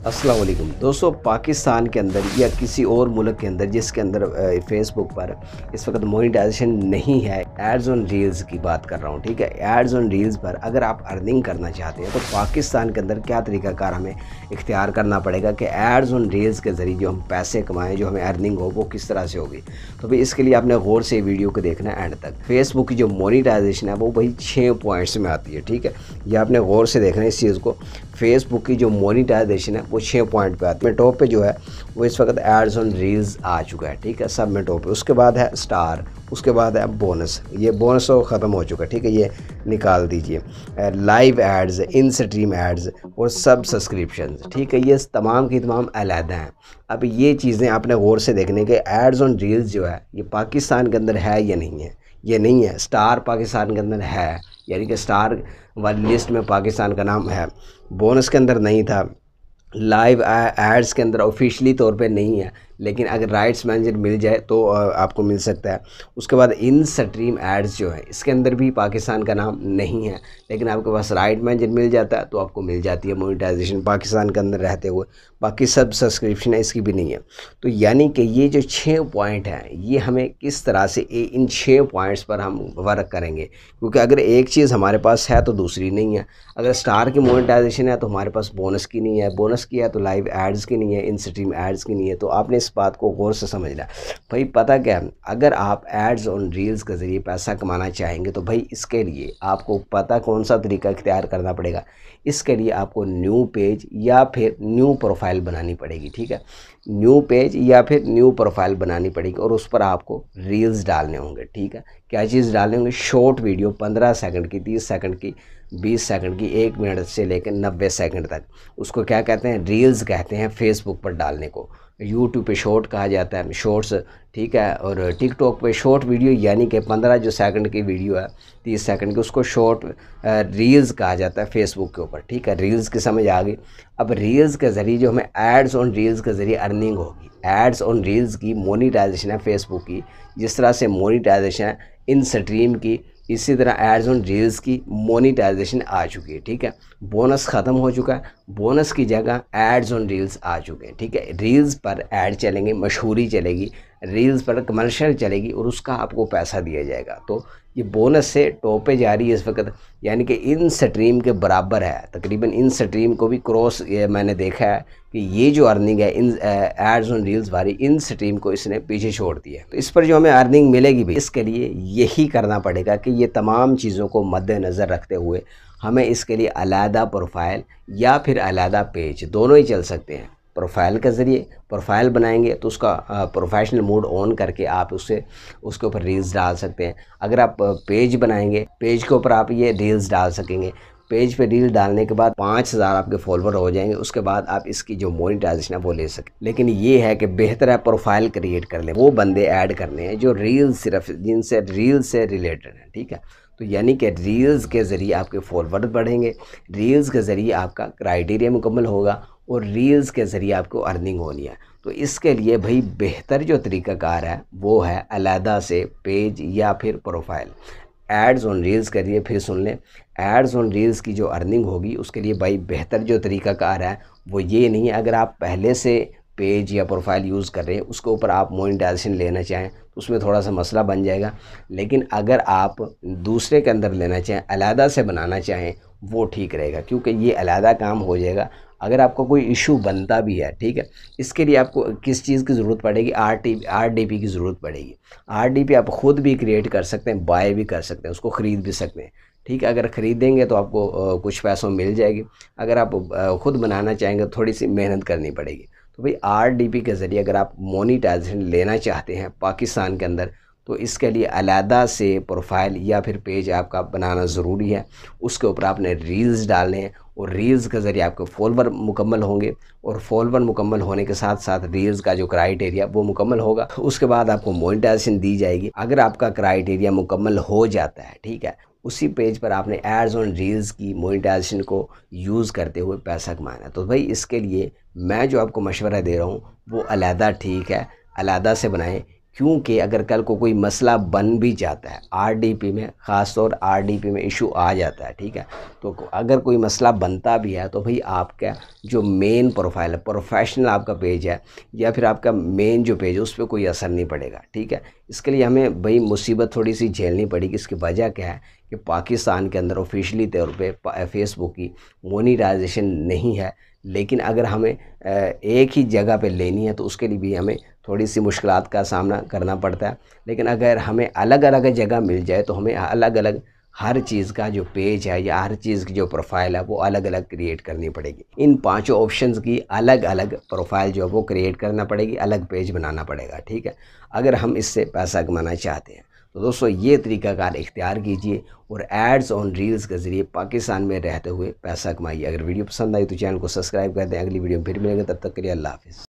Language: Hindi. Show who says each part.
Speaker 1: अस्सलाम वालेकुम दोस्तों, पाकिस्तान के अंदर या किसी और मुल्क के अंदर जिसके अंदर फेसबुक पर इस वक्त मोनेटाइजेशन नहीं है, एड्स ऑन रील्स की बात कर रहा हूँ। ठीक है, एड्स ऑन रील्स पर अगर आप अर्निंग करना चाहते हैं तो पाकिस्तान के अंदर क्या तरीकाकार हमें इख्तियार करना पड़ेगा कि एड्स ऑन रील्स के ज़रिए जो हम पैसे कमाएँ, जो हमें अर्निंग हो, वो किस तरह से होगी। तो भाई इसके लिए आपने गौर से वीडियो को देखना है एंड तक। फेसबुक की जो मोनेटाइजेशन है वो भाई 6 पॉइंट्स में आती है। ठीक है, ये आपने गौर से देखना है इस चीज़ को। फेसबुक की जो मोनेटाइजेशन है वो 6 पॉइंट पे आती है। टॉप पे जो है वो इस वक्त एड्स ऑन रील्स आ चुका है। ठीक है, सब में टॉप पे। उसके बाद है स्टार, उसके बाद है बोनस। ये बोनस तो ख़त्म हो चुका है। ठीक है, ये निकाल दीजिए। Live ads, in stream ads और सब सब्सक्रिप्शन। ठीक है, ये तमाम की तमाम अलहदा हैं। अब ये चीज़ें आपने गौर से देखने के एड्स ऑन रील्स जो है ये पाकिस्तान के अंदर है या नहीं है। ये नहीं है। स्टार पाकिस्तान के अंदर है, यानी कि स्टार वाली लिस्ट में पाकिस्तान का नाम है। बोनस के अंदर नहीं था। लाइव एड्स के अंदर ऑफिशियली तौर पे नहीं है, लेकिन अगर राइट्स मैनेजर मिल जाए तो आपको मिल सकता है। उसके बाद इन स्ट्रीम एड्स जो है इसके अंदर भी पाकिस्तान का नाम नहीं है, लेकिन आपके पास राइट मैनेजर मिल जाता है तो आपको मिल जाती है मोनेटाइजेशन पाकिस्तान के अंदर रहते हुए। बाकी सब सब्सक्रिप्शन है इसकी भी नहीं है। तो यानी कि ये जो 6 पॉइंट हैं ये हमें किस तरह से इन 6 पॉइंट्स पर हम वर्क करेंगे, क्योंकि अगर एक चीज़ हमारे पास है तो दूसरी नहीं है। अगर स्टार की मोनेटाइजेशन है तो हमारे पास बोनस की नहीं है, बोनस की है तो लाइव एड्स की नहीं है, इन स्ट्रीम एड्स की नहीं है। तो आपने इस बात को गौर से समझना है। भाई पता क्या है, अगर आप एड्स ऑन रील्स के ज़रिए पैसा कमाना चाहेंगे तो भाई इसके लिए आपको पता कौन सा तरीका इख्तियार करना पड़ेगा। इसके लिए आपको न्यू पेज या फिर न्यू प्रोफाइल बनानी पड़ेगी। ठीक है, न्यू पेज या फिर न्यू प्रोफाइल बनानी पड़ेगी और उस पर आपको रील्स डालने होंगे। ठीक है, क्या चीज़ डालने होंगे? शॉर्ट वीडियो 15 सेकंड की, 30 सेकंड की, 20 सेकंड की, 1 मिनट से लेकर 90 सेकंड तक। उसको क्या कहते हैं? रील्स कहते हैं फेसबुक पर डालने को। यूट्यूब पे शॉर्ट कहा जाता है, शॉर्ट्स। ठीक है, और टिकटॉक पे शॉर्ट वीडियो, यानी कि 15 जो सेकंड की वीडियो है, 30 सेकंड की, उसको शॉर्ट रील्स कहा जाता है फेसबुक के ऊपर। ठीक है, रील्स की समझ आ गई। अब रील्स के ज़रिए जो हमें एड्स ऑन रील्स के ज़रिए अर्निंग होगी, एड्स ऑन रील्स की मोनेटाइजेशन है फेसबुक की, जिस तरह से मोनेटाइजेशन है इन स्ट्रीम की, इसी तरह एड्स ऑन रील्स की मोनेटाइजेशन आ चुकी है। ठीक है, बोनस ख़त्म हो चुका है, बोनस की जगह एड्स ऑन रील्स आ चुके हैं। ठीक है, रील्स पर ऐड चलेंगे, मशहूरी चलेगी, रील्स पर कमर्शियल चलेगी और उसका आपको पैसा दिया जाएगा। तो ये बोनस से टॉप पे जा रही है इस वक्त, यानी कि इन स्ट्रीम के बराबर है तकरीबन। इन स्ट्रीम को भी क्रॉस मैंने देखा है कि ये जो अर्निंग है इन एड्स ऑन रील्स वाली, इन स्ट्रीम को इसने पीछे छोड़ दिया है। तो इस पर जो हमें अर्निंग मिलेगी भी, इसके लिए यही करना पड़ेगा कि ये तमाम चीज़ों को मद्देनज़र रखते हुए हमें इसके लिए अलहदा प्रोफाइल या फिर अलहदा पेज, दोनों ही चल सकते हैं। प्रोफाइल के ज़रिए प्रोफाइल बनाएंगे तो उसका प्रोफेशनल मोड ऑन करके आप उसके ऊपर रील्स डाल सकते हैं। अगर आप पेज बनाएंगे, पेज के ऊपर आप ये रील्स डाल सकेंगे। पेज पे रील डालने के बाद 5000 आपके फॉलोवर हो जाएंगे। उसके बाद आप इसकी जो मोनेटाइजेशन है वो ले सकें। लेकिन ये है कि बेहतर है प्रोफाइल क्रिएट कर लें, वो बंदे ऐड करने हैं जो रील्स, सिर्फ जिनसे रील्स से रिलेटेड है। ठीक है, तो यानी कि रील्स के ज़रिए आपके फॉलोवर बढ़ेंगे, रील्स के ज़रिए आपका क्राइटेरिया मुकम्मल होगा और रील्स के ज़रिए आपको अर्निंग होनी है। तो इसके लिए भाई बेहतर जो तरीक़ाकार है वो है अलहदा से पेज या फिर प्रोफाइल। एड्स ऑन रील्स करिए, फिर सुन लें, एड्स ऑन रील्स की जो अर्निंग होगी उसके लिए भाई बेहतर जो तरीक़ाकार है वो ये नहीं है। अगर आप पहले से पेज या प्रोफाइल यूज़ कर रहे हैं, उसके ऊपर आप मोनेटाइजेशन लेना चाहें तो उसमें थोड़ा सा मसला बन जाएगा। लेकिन अगर आप दूसरे के अंदर लेना चाहें, अलहदा से बनाना चाहें, वो ठीक रहेगा, क्योंकि ये अलहदा काम हो जाएगा। अगर आपको कोई इशू बनता भी है, ठीक है, इसके लिए आपको किस चीज़ की ज़रूरत पड़ेगी? RDP की ज़रूरत पड़ेगी। RDP आप ख़ुद भी क्रिएट कर सकते हैं, बाय भी कर सकते हैं, उसको ख़रीद भी सकते हैं। ठीक है, अगर ख़रीदेंगे तो आपको कुछ पैसों मिल जाएगी। अगर आप ख़ुद बनाना चाहेंगे तो थोड़ी सी मेहनत करनी पड़ेगी। तो भाई RDP के ज़रिए अगर आप मोनेटाइजेशन लेना चाहते हैं पाकिस्तान के अंदर, तो इसके लिए अलहदा से प्रोफाइल या फिर पेज आपका बनाना ज़रूरी है। उसके ऊपर आपने रील्स डालने हैं और रील्स के ज़रिए आपके फॉलोवर मुकम्मल होंगे और फॉलोवर मुकम्मल होने के साथ साथ रील्स का जो क्राइटेरिया वो मुकम्मल होगा। उसके बाद आपको मोनेटाइजेशन दी जाएगी। अगर आपका क्राइटेरिया मुकम्मल हो जाता है, ठीक है, उसी पेज पर आपने एड्स ऑन रील्स की मोनेटाइजेशन को यूज़ करते हुए पैसा कमाना है। तो भाई इसके लिए मैं जो आपको मशवरा दे रहा हूँ वो अलहदा ठीक है, अलहदा से बनाएं, क्योंकि अगर कल को कोई मसला बन भी जाता है आरडीपी में, ख़ासतौर आरडीपी में इशू आ जाता है, ठीक है, तो अगर कोई मसला बनता भी है तो भाई आपका जो मेन प्रोफाइल है, प्रोफेशनल आपका पेज है या फिर आपका मेन जो पेज है उस पर कोई असर नहीं पड़ेगा, ठीक है। इसके लिए हमें भाई मुसीबत थोड़ी सी झेलनी पड़ेगी। इसकी वजह क्या है कि पाकिस्तान के अंदर ऑफिशियली तौर पे फेसबुक की मोनेटाइजेशन नहीं है, लेकिन अगर हमें एक ही जगह पे लेनी है तो उसके लिए भी हमें थोड़ी सी मुश्किलात का सामना करना पड़ता है। लेकिन अगर हमें अलग अलग जगह मिल जाए तो हमें अलग अलग हर चीज़ का जो पेज है या हर चीज़ की जो प्रोफाइल है वो अलग अलग क्रिएट करनी पड़ेगी। इन पांचों ऑप्शंस की अलग अलग प्रोफाइल जो है वो क्रिएट करना पड़ेगी, अलग पेज बनाना पड़ेगा, ठीक है, अगर हम इससे पैसा कमाना चाहते हैं। तो दोस्तों ये तरीकाकार इख्तियार कीजिए और एड्स ऑन रील्स के ज़रिए पाकिस्तान में रहते हुए पैसा कमाइए। अगर वीडियो पसंद आई तो चैनल को सब्सक्राइब कर दें। अगली वीडियो में फिर मिलेंगे, तब तक के लिए अल्लाह हाफ़िज़।